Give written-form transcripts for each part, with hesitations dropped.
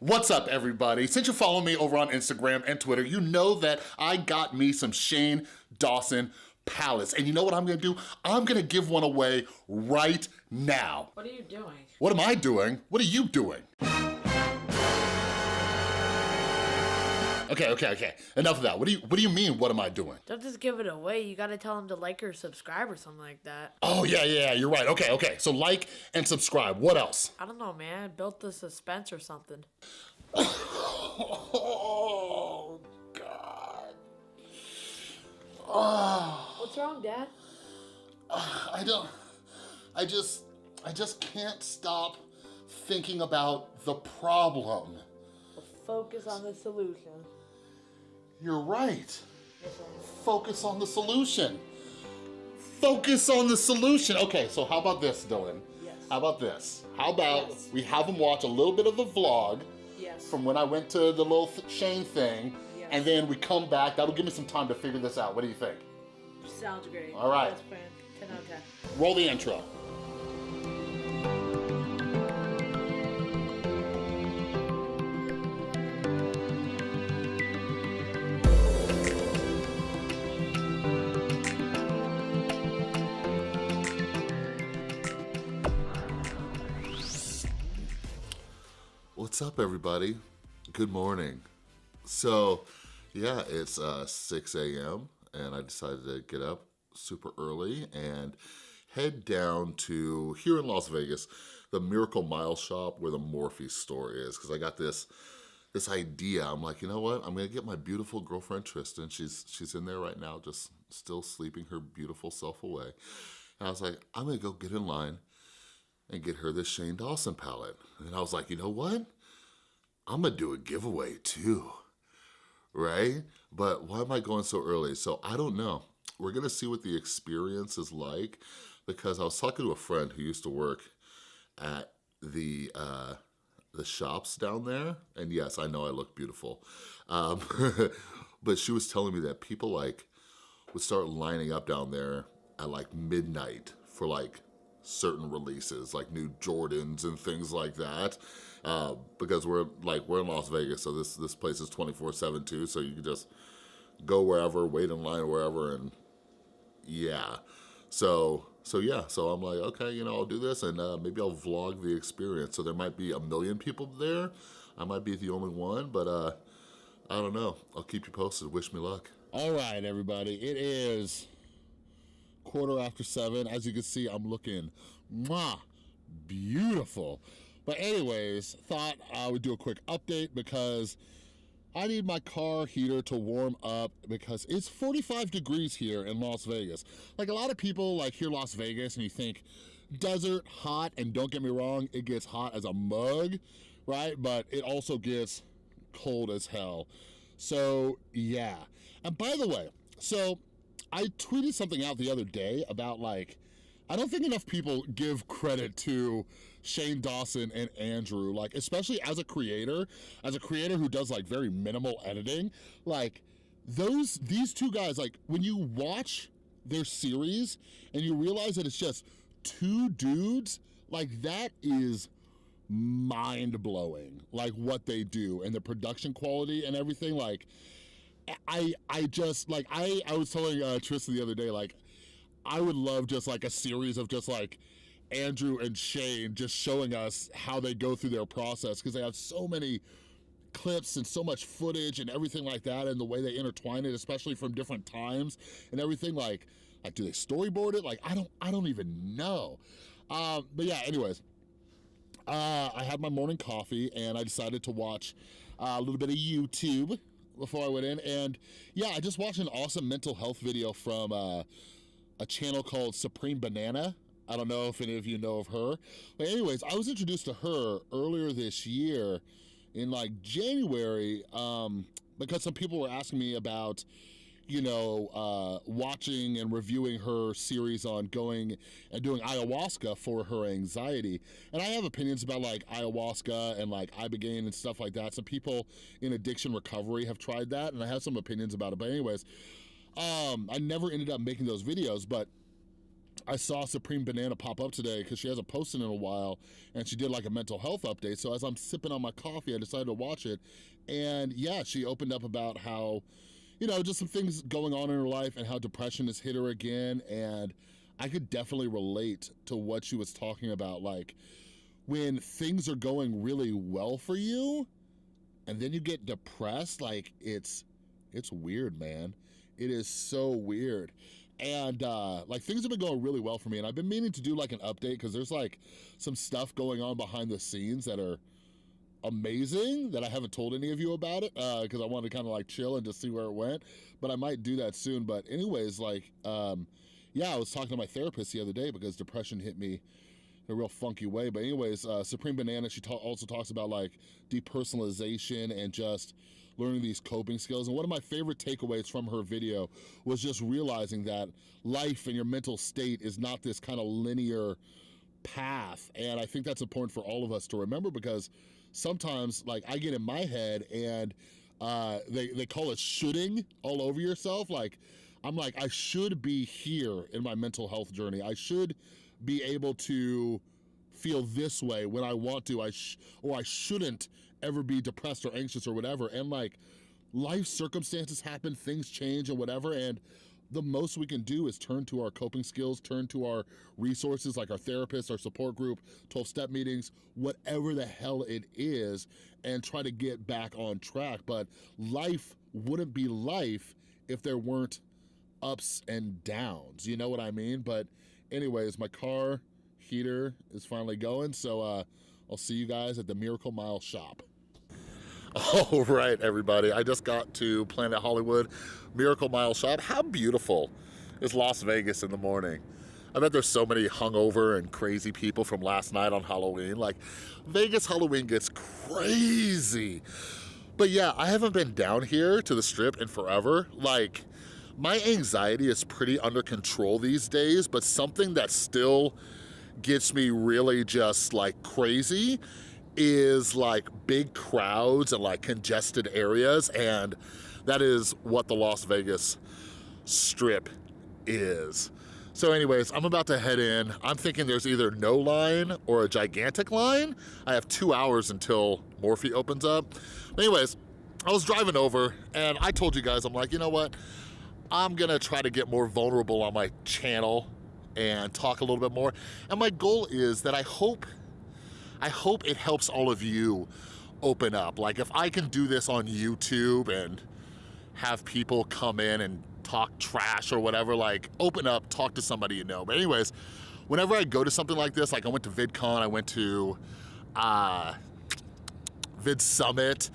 What's up, everybody? Since you follow me over on Instagram and Twitter, you know that I got me some Shane Dawson palettes. And you know what I'm gonna do? I'm gonna give one away right now. What are you doing? What am I doing? What are you doing? Okay. Enough of that. What do you mean, what am I doing? Don't just give it away. You gotta tell them to like or subscribe or something like that. Oh, yeah, you're right. Okay. So like and subscribe. What else? I don't know, man. Built the suspense or something. Oh, God. Oh. What's wrong, Dad? I just can't stop thinking about the problem. Well, focus on the solution. You're right. Yes, sir. Focus on the solution. Focus on the solution. Okay, so how about this, Dylan? Yes. How about this? How about Yes. we have them watch a little bit of the vlog Yes. from when I went to the little Shane thing, Yes. and then we come back. That'll give me some time to figure this out. What do you think? Sounds great. All right. Best friend. 10 out of 10. Roll the intro. What's up, everybody? Good morning. So, yeah, it's 6 a.m. and I decided to get up super early and head down to, here in Las Vegas, the Miracle Mile shop where the Morphe store is, because I got this idea. I'm like, you know what? I'm gonna get my beautiful girlfriend Tristan. She's in there right now, just still sleeping her beautiful self away. And I was like, I'm gonna go get in line and get her this Shane Dawson palette. And I was like, you know what? I'm gonna do a giveaway too, right? But why am I going so early? So I don't know. We're gonna see what the experience is like, because I was talking to a friend who used to work at the shops down there, and yes, I know I look beautiful, but she was telling me that people like would start lining up down there at like midnight for like certain releases, like new Jordans and things like that, because we're in Las Vegas, so this place is 24/7 too, so you can just go wherever, wait in line wherever, and yeah. So I'm like, okay, you know, I'll do this, and maybe I'll vlog the experience. So there might be 1 million people there. I might be the only one, but I don't know. I'll keep you posted. Wish me luck. All right, everybody. It is 7:15. As you can see, I'm looking beautiful. But anyways, thought I would do a quick update because I need my car heater to warm up because it's 45 degrees here in Las Vegas. Like, a lot of people like hear Las Vegas and you think desert, hot, and don't get me wrong, it gets hot as a mug, right? But it also gets cold as hell. So yeah. And by the way, so I tweeted something out the other day about like, I don't think enough people give credit to Shane Dawson and Andrew, like especially as a creator who does like very minimal editing, like these two guys, like when you watch their series and you realize that it's just two dudes, like that is mind-blowing, like what they do and the production quality and everything. Like I just like, I was telling Tristan the other day, like I would love just like a series of just like Andrew and Shane just showing us how they go through their process, because they have so many clips and so much footage and everything like that, and the way they intertwine it, especially from different times and everything. Like do they storyboard it? Like I don't even know. But yeah, anyways, I had my morning coffee and I decided to watch a little bit of YouTube before I went in, and yeah, I just watched an awesome mental health video from a channel called Supreme Banana. I don't know if any of you know of her. But anyways, I was introduced to her earlier this year in like January, because some people were asking me about, you know, watching and reviewing her series on going and doing ayahuasca for her anxiety. And I have opinions about like ayahuasca and like ibogaine and stuff like that. Some people in addiction recovery have tried that, and I have some opinions about it. But anyways, I never ended up making those videos, but I saw Supreme Banana pop up today because she hasn't posted in a while, and she did like a mental health update. So as I'm sipping on my coffee, I decided to watch it. And yeah, she opened up about how, you know, just some things going on in her life and how depression has hit her again. And I could definitely relate to what she was talking about. Like, when things are going really well for you and then you get depressed, like it's weird, man. It is so weird. And like, things have been going really well for me, and I've been meaning to do like an update because there's like some stuff going on behind the scenes that are amazing that I haven't told any of you about it because I wanted to kind of like chill and just see where it went, but I might do that soon. But anyways, like, yeah, I was talking to my therapist the other day because depression hit me in a real funky way. But anyways, Supreme Banana, she also talks about like depersonalization and just learning these coping skills. And one of my favorite takeaways from her video was just realizing that life and your mental state is not this kind of linear path. And I think that's important for all of us to remember, because sometimes, like, I get in my head and they call it shoulding all over yourself. Like, I'm like, I should be here in my mental health journey. I should be able to feel this way when I want to, or I shouldn't ever be depressed or anxious or whatever. And like, life circumstances happen, things change and whatever, and the most we can do is turn to our coping skills, turn to our resources like our therapist, our support group, 12-step meetings, whatever the hell it is, and try to get back on track. But life wouldn't be life if there weren't ups and downs, you know what I mean? But anyways, my car heater is finally going, so I'll see you guys at the Miracle Mile shop. All right, everybody, I just got to Planet Hollywood Miracle Mile shop. How beautiful is Las Vegas in the morning? I bet there's so many hungover and crazy people from last night on Halloween. Like, Vegas Halloween gets crazy. But yeah, I haven't been down here to the Strip in forever. Like, my anxiety is pretty under control these days, but something that still gets me really just like crazy is like big crowds and like congested areas, and that is what the Las Vegas Strip is. So anyways, I'm about to head in. I'm thinking there's either no line or a gigantic line. I have 2 hours until Morphe opens up. But anyways, I was driving over and I told you guys, I'm like, you know what? I'm gonna try to get more vulnerable on my channel and talk a little bit more. And my goal is that I hope it helps all of you open up. Like, if I can do this on YouTube and have people come in and talk trash or whatever, like, open up, talk to somebody you know. But anyways, whenever I go to something like this, like I went to VidCon, I went to Vid Summit.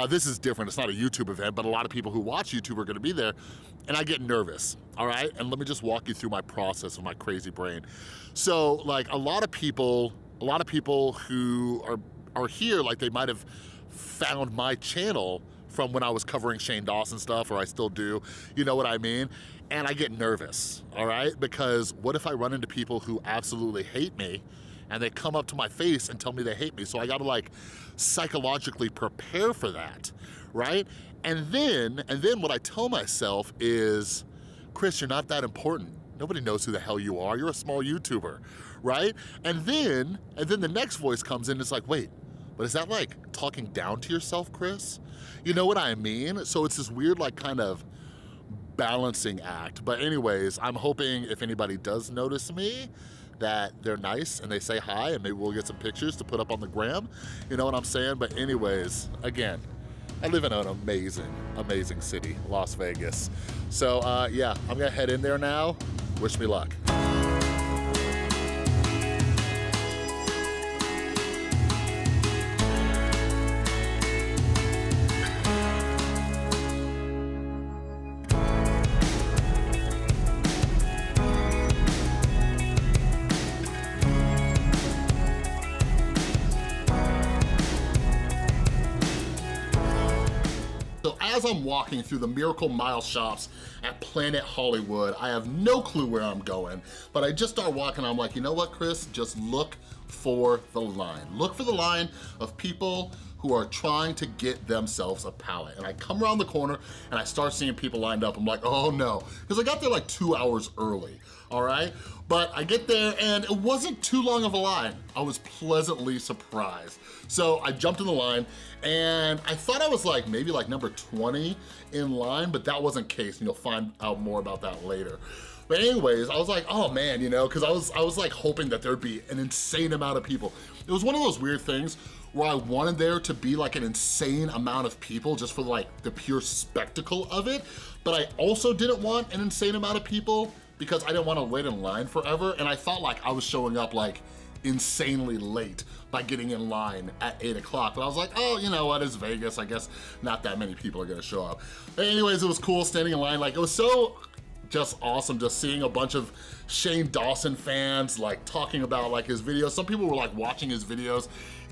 This is different, it's not a YouTube event, but a lot of people who watch YouTube are gonna be there, and I get nervous, all right? And let me just walk you through my process of my crazy brain. So, like, a lot of people who are here, like, they might have found my channel from when I was covering Shane Dawson stuff, or I still do, you know what I mean? And I get nervous, all right? Because what if I run into people who absolutely hate me and they come up to my face and tell me they hate me? So I gotta like psychologically prepare for that, right? And then what I tell myself is, Chris, you're not that important. Nobody knows who the hell you are. You're a small YouTuber, right? And then the next voice comes in and it's like, wait, but is that like talking down to yourself, Chris? You know what I mean? So it's this weird like kind of balancing act. But anyways, I'm hoping if anybody does notice me, that they're nice and they say hi, and maybe we'll get some pictures to put up on the gram. You know what I'm saying? But anyways, again, I live in an amazing, amazing city, Las Vegas. So yeah, I'm gonna head in there now. Wish me luck. As I'm walking through the Miracle Mile shops at Planet Hollywood, I have no clue where I'm going, but I just start walking. I'm like, you know what, Chris? Just look for the line. Look for the line of people who are trying to get themselves a pallet. And I come around the corner and I start seeing people lined up. I'm like, oh no, because I got there like 2 hours early, all right? But I get there and it wasn't too long of a line. I was pleasantly surprised. So I jumped in the line and I thought I was like maybe like number 20 in line, but that wasn't the case, and you'll find out more about that later. But anyways, I was like, oh man, you know, because I was like hoping that there'd be an insane amount of people. It was one of those weird things where I wanted there to be like an insane amount of people just for like the pure spectacle of it, but I also didn't want an insane amount of people because I didn't want to wait in line forever, and I felt like I was showing up like insanely late by getting in line at 8 o'clock. But I was like, oh, you know what, it's Vegas, I guess not that many people are gonna show up. But anyways, it was cool standing in line. Like, it was so just awesome just seeing a bunch of Shane Dawson fans like talking about like his videos. Some people were like watching his videos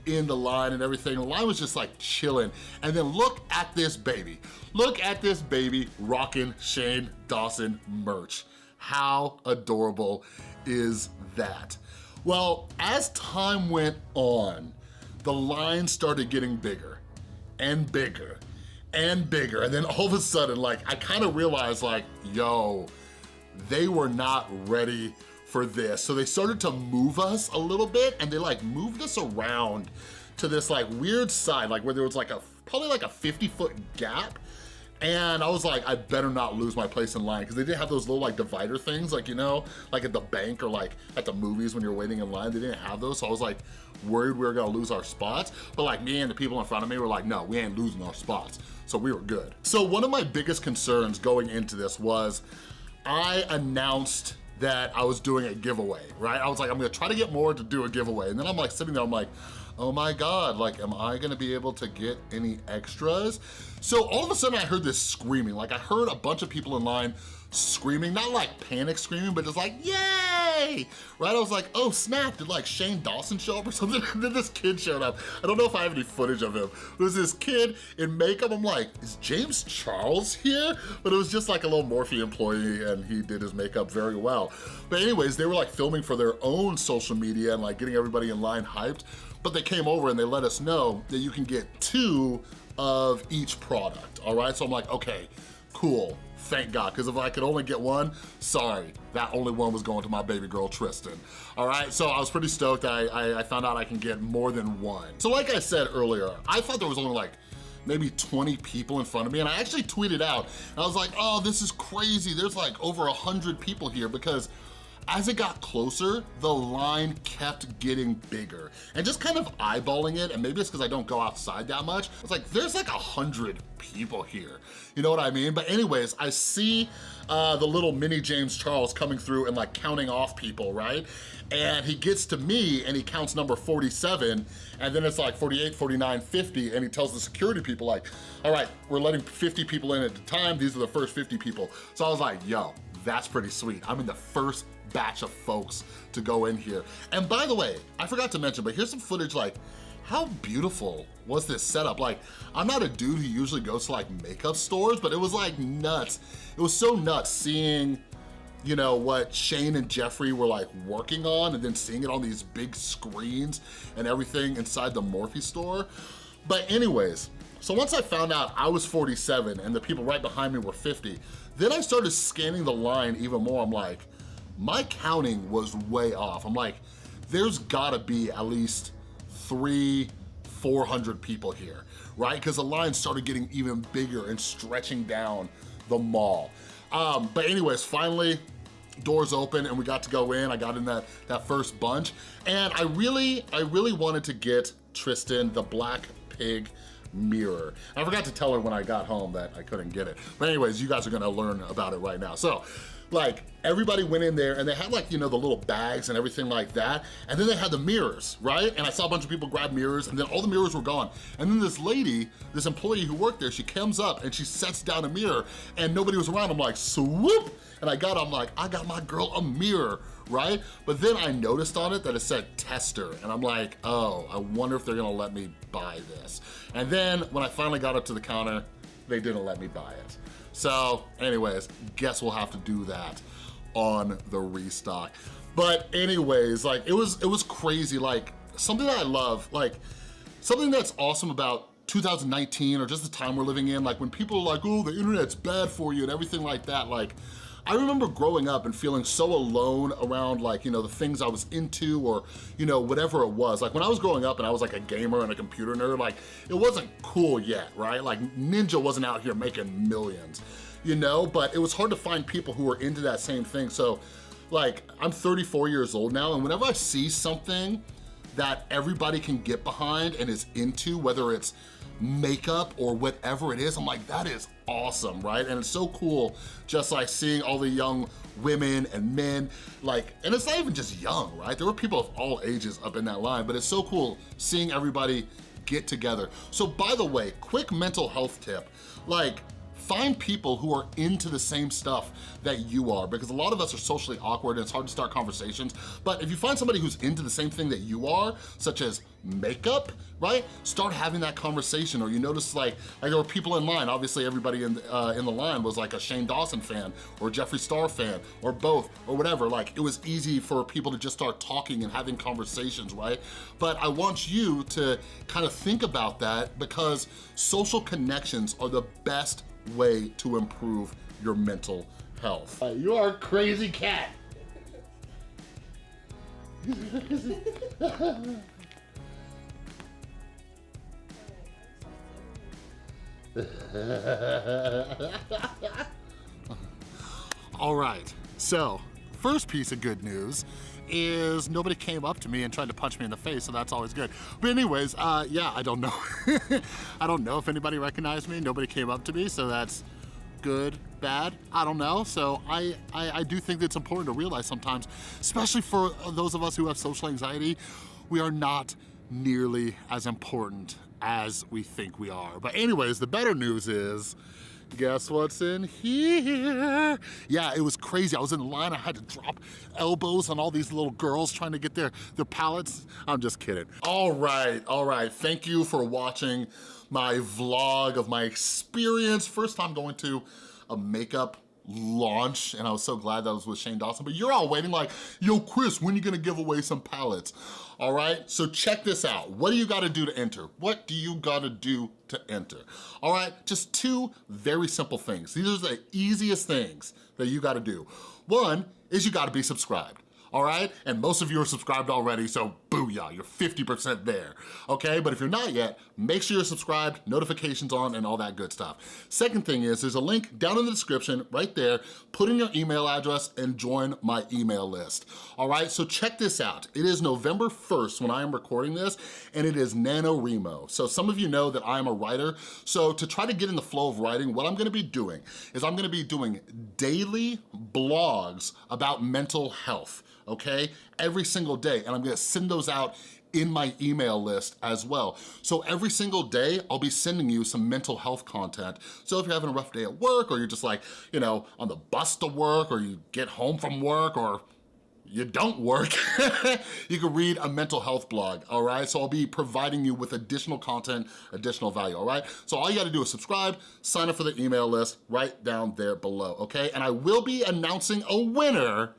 in the line and everything. The line was just like chilling. And then look at this baby. Look at this baby rocking Shane Dawson merch. How adorable is that? Well, as time went on, the line started getting bigger and bigger and bigger. And then all of a sudden, like, I kind of realized like, yo, they were not ready for this. So they started to move us a little bit, and they like moved us around to this like weird side, like where there was like probably like a 50-foot gap. And I was like, I better not lose my place in line, because they didn't have those little like divider things, like, you know, like at the bank or like at the movies when you're waiting in line, they didn't have those. So I was like worried we were gonna lose our spots. But like me and the people in front of me were like, no, we ain't losing our spots. So we were good. So one of my biggest concerns going into this was I announced that I was doing a giveaway, right? I was like, I'm gonna try to get more to do a giveaway. And then I'm like sitting there, I'm like, oh my God, like, am I gonna be able to get any extras? So all of a sudden I heard this screaming. Like, I heard a bunch of people in line screaming, not like panic screaming, but just like, yay, right? I was like, oh snap, did like Shane Dawson show up or something? And then this kid showed up. I don't know if I have any footage of him. It was this kid in makeup. I'm like, is James Charles here? But it was just like a little Morphe employee, and he did his makeup very well. But anyways, they were like filming for their own social media and like getting everybody in line hyped. But they came over and they let us know that you can get 2 of each product, all right? So I'm like, okay, cool, thank God, because if I could only get 1, sorry, that only 1 was going to my baby girl, Tristan, all right? So I was pretty stoked. I found out I can get more than 1. So like I said earlier, I thought there was only like maybe 20 people in front of me, and I actually tweeted out, and I was like, oh, this is crazy. There's like over 100 people here, because as it got closer, the line kept getting bigger. And just kind of eyeballing it, and maybe it's because I don't go outside that much, it's like, there's like 100 people here. You know what I mean? But anyways, I see the little mini James Charles coming through and like counting off people, right? And he gets to me and he counts number 47, and then it's like 48, 49, 50, and he tells the security people like, all right, we're letting 50 people in at a time. These are the first 50 people. So I was like, yo, that's pretty sweet. I'm in the first batch of folks to go in here. And by the way, I forgot to mention, but here's some footage. Like, how beautiful was this setup? Like, I'm not a dude who usually goes to like makeup stores, but it was like nuts. It was so nuts seeing, you know, what Shane and Jeffree were like working on, and then seeing it on these big screens and everything inside the Morphe store. But anyways, so once I found out I was 47 and the people right behind me were 50, then I started scanning the line even more. I'm like, my counting was way off. I'm like, there's gotta be at least 300-400 people here, right? Because the line started getting even bigger and stretching down the mall. But anyways, finally, doors open and we got to go in. I got in that first bunch. And I really wanted to get Tristan the black pig mirror. I forgot to tell her when I got home that I couldn't get it. But anyways, you guys are gonna learn about it right now. So, like, everybody went in there and they had like, you know, the little bags and everything like that. And then they had the mirrors, right? And I saw a bunch of people grab mirrors, and then all the mirrors were gone. And then this lady, this employee who worked there, she comes up and she sets down a mirror and nobody was around. I'm like, swoop! And I'm like, I got my girl a mirror, right? But then I noticed on it that it said tester, and I'm like, oh, I wonder if they're gonna let me buy this. And then when I finally got up to the counter, they didn't let me buy it. So anyways, guess we'll have to do that on the restock. But anyways, like, it was crazy. Like, something that I love, like, something that's awesome about 2019 or just the time we're living in, like when people are like, oh, the internet's bad for you and everything like that, like, I remember growing up and feeling so alone around like, you know, the things I was into or, you know, whatever it was. Like when I was growing up and I was like a gamer and a computer nerd, like it wasn't cool yet, right? Like Ninja wasn't out here making millions, you know, but it was hard to find people who were into that same thing. So like, I'm 34 years old now, and whenever I see something that everybody can get behind and is into, whether it's makeup or whatever it is, I'm like, that is awesome, right? And it's so cool just like seeing all the young women and men, like, and it's not even just young, right? There were people of all ages up in that line, but it's so cool seeing everybody get together. So by the way, quick mental health tip, like, find people who are into the same stuff that you are, because a lot of us are socially awkward and it's hard to start conversations. But if you find somebody who's into the same thing that you are, such as makeup, right? Start having that conversation. Or you notice like there were people in line, obviously everybody in the line was like a Shane Dawson fan or Jeffree Star fan or both or whatever. Like it was easy for people to just start talking and having conversations, right? But I want you to kind of think about that, because social connections are the best way to improve your mental health. You are a crazy cat. All right, so first piece of good news is nobody came up to me and tried to punch me in the face, so that's always good. But anyways, yeah, I don't know. I don't know if anybody recognized me. Nobody came up to me, so that's good, bad, I don't know. So I do think that it's important to realize sometimes, especially for those of us who have social anxiety, we are not nearly as important as we think we are. But anyways, the better news is, guess what's in here? Yeah, it was crazy. I was in line, I had to drop elbows on all these little girls trying to get their palettes. I'm just kidding. All right. Thank you for watching my vlog of my experience. First time going to a makeup launch, and I was so glad that was with Shane Dawson. But you're all waiting like, yo, Chris, when are you gonna give away some palettes? All right, so check this out. What do you gotta do to enter? What do you gotta do to enter? All right, just two very simple things. These are the easiest things that you gotta do. One is you gotta be subscribed. All right? And most of you are subscribed already, so booyah, you're 50% there, okay? But if you're not yet, make sure you're subscribed, notifications on, and all that good stuff. Second thing is, there's a link down in the description, right there. Put in your email address and join my email list. All right, so check this out. It is November 1st when I am recording this, and it is NaNoWriMo. So some of you know that I am a writer, so to try to get in the flow of writing, what I'm gonna be doing is I'm gonna be doing daily blogs about mental health, okay? Every single day, and I'm gonna send those out in my email list as well. So every single day, I'll be sending you some mental health content. So if you're having a rough day at work, or you're just like, you know, on the bus to work, or you get home from work, or you don't work, you can read a mental health blog, all right? So I'll be providing you with additional content, additional value, all right? So all you gotta do is subscribe, sign up for the email list right down there below, okay? And I will be announcing a winner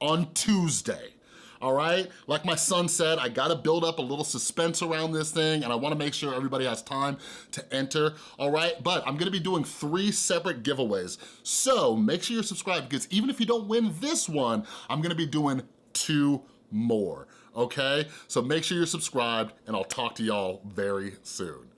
on Tuesday, all right? Like my son said, I gotta build up a little suspense around this thing, and I wanna make sure everybody has time to enter, all right? But I'm gonna be doing 3 separate giveaways. So make sure you're subscribed, because even if you don't win this one, I'm gonna be doing 2 more, okay? So make sure you're subscribed, and I'll talk to y'all very soon.